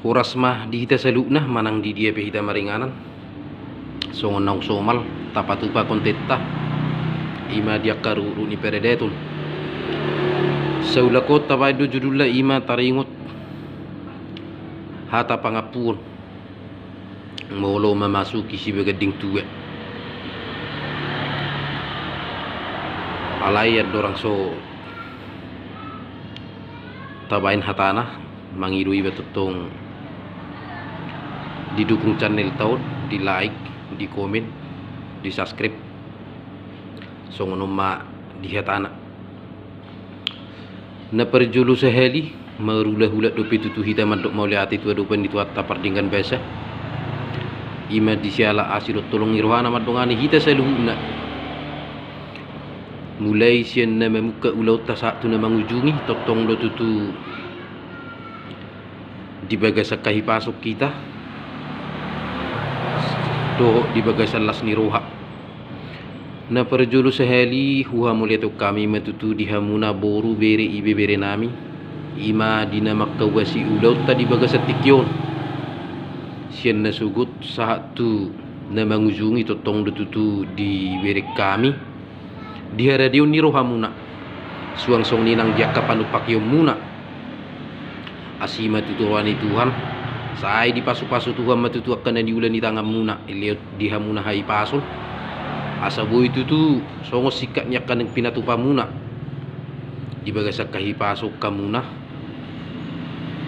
Horas mah di hita salukna manang di dia pehita maringanan. Songon naung somal tapatupa kontetta ima dia karuru ni peredetun. Saulakot tabaido judulla ima taringot hata pangapun molo memasuki si begading tuwe. Alayan dorang so tabain hatana mangirui betutong didukung channel tahun, di like, di komen, di subscribe. So ngono ma di hatana na perjulu seheli marula-hula dopi tutu hita mandok mauliati tua dopen itu tapar dengan biasa ima disiala asirut tolong irohana madongani hita seluhuna mulai sian na memuka ulau tasatu na mangujungi totong do tutu di bagasa kahipasok kita do di bagasa las ni roha na perjulu seheli huha mulia tu kami matutu di hamuna boru bere ibe bere nami ima dina makawasi ulau ta di bagasa tikyon sian na sugut saat tu na mangujungi totong do tutu di bere kami di radio ni roha muna suang song ninang dia kapanupak yung muna asima tutuwani Tuhan sai di pasu-pasu Tuhan matutu akan di ulan di tangan muna iliot di hamuna hai pasun asa boy tutu songo sikatnya kan pinatupa muna di bagasa kahi pasok kamuna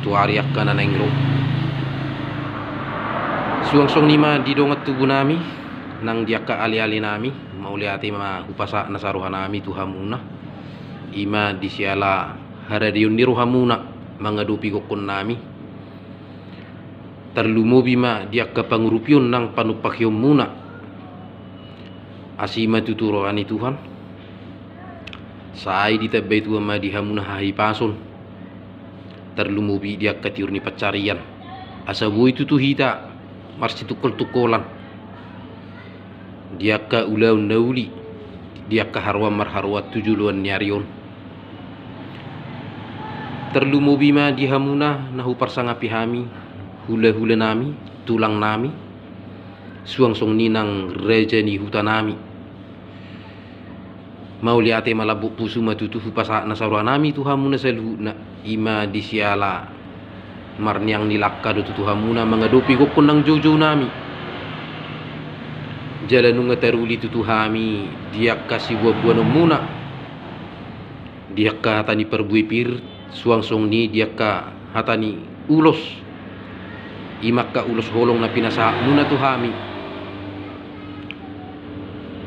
tuari akan nanengro suang song nima di dongat tubuh nami nang dia ka ali-ali nami mau liati ma upasa nasaruhan nami Tuhan muna ima disiala haradiun ni rohamuna mangadupi kokon nami terlumobi ma dia ka pangurupion nang panupakyom muna asima tuturoani Tuhan sai ditabay tuwa ma di hamuna hahi pason terlumobi dia ka tiurni pacarian asabuy tutuhita marsi tukol-tukolan dia ka ulau nauli dia ka harwa marharwa tujuluan nyarion terlumobi ma di hamuna nahu parsangapi hami hula-hula nami tulang nami suang song ninang rejani hutanami mau liate malabuk pusu matutu hupasa nasarwa nami tuhamuna seluna ima disiala marniang nilakka do tuhamuna mengadopi kokon nang jojo nami jalanunga teruli tutuhami dia kasih buah-buah muna dia ka hatani perbuipir suang song ni dia ka hatani ulos imakka ulos holong na pinasa muna tuhami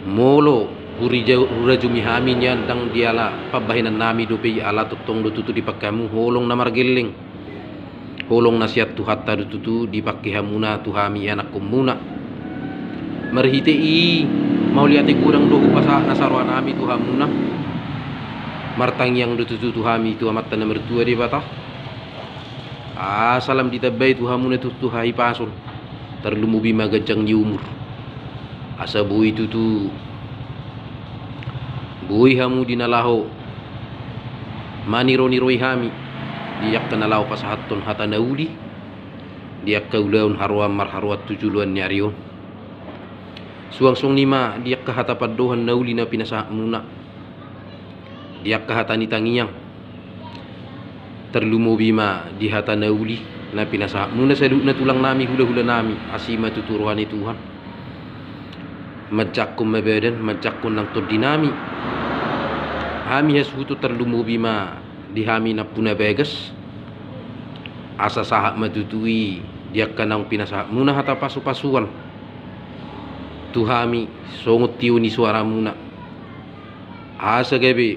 molo hurajumi hami nyan dang diala pabahinan nami dope ala totong do tutu dipakamu holong na margeling holong na siat tuhatta do tutu dipakki hamuna tuhami anak kumuna marhite i mauliate kurang do upasa nasarwa nami tuhamuna martang yang do tutu tuhami tu amat na mertua di bata salam ditabay tuhamuna tutu hai pason terlumubi magajang ni umur asa buhi tutu buhi hamu dinalaho maniro-niroi hami diak kanalaho pasahaton hata nauli diak kaulaun harwa marharwat tujuluan nyarion suang song nima diak kahatapan dohan nauli na pinasa muna diak kahatani tangiyang terlumobi ma di hata nauli na pinasa muna saduk na tulang nami hula-hula nami asima tuturuhani Tuhan majakum mebeden majakun nang todinami hami hasutu terlumobi ma di hami na puna beges asa sahak matutui dia kanang pinasa muna hata pasu-pasuan tuhami songot tiuni suara muna asa gabe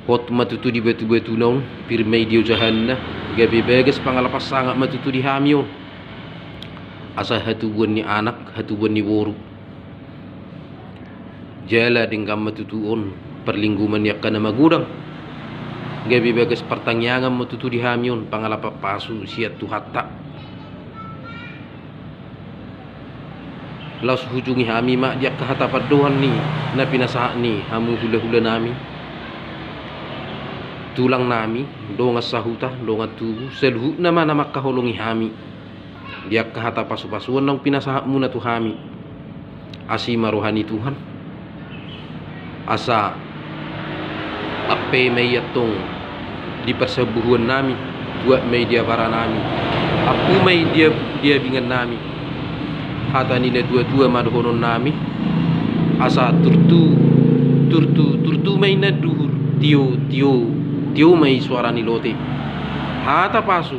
hot matutu di betu-betu naun pirmei dio jahanna gabe beges pangalapas sangat matutu di hamion asa hatubuan ni anak hatubuan ni boru jala dengan matutuon perlingguman yakana magudang gabi bagas pertangyangan matutu di hamion pangalapa pasu siat tuhatta laus hujungi hami mak dia kahatapat dohan ni na pinasaha ni hamu hula-hula nami tulang nami donga sahuta donga tubu selhu nama kahulungi hami dia kahata pasu-pasuan nang pinasaha muna tu hami asima rohani Tuhan asa ape may yatong di persebuhuan nami tua may dia para nami apu may dia bingan nami hata nila tua madhonon nami asa turtu may na duhur tio may suara ni lote hata pasu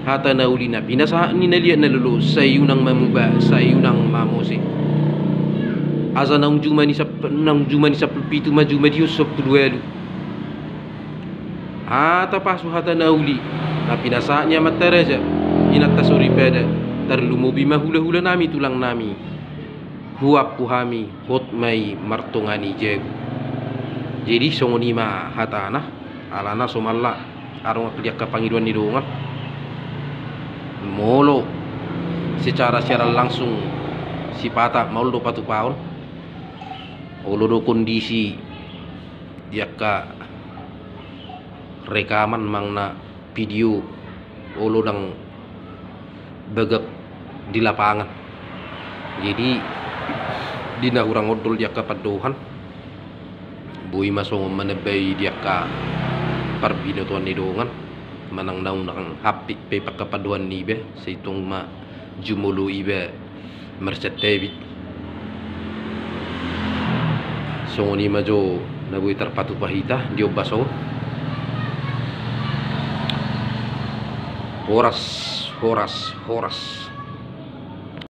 hata nauli na binasa ni nalia na lulu sa nang mamuba sa nang mamose asa nang juma ni sa pitu maju madius sa duelu hata pasu hata nauli na binasa niya mataraja inatasuri pada terlumubi mahula-hula nami tulang nami huap puhami hot may martongani jego jadi songonima hatana alana somalla arong dia kapangiduan ni dongan molo secara langsung si pata mau do patu paon olo kondisi dia ka rekaman mangna video olo dang begak di lapangan jadi dina urang odol dia ka padohan bui masong manabay dia ka parbinotuan ni dongan manang naung nang happy pe pakapaduan ni be sa itong ma jumulu ibe merced tebi songoni majo nabuy terpatu pahita dio baso horas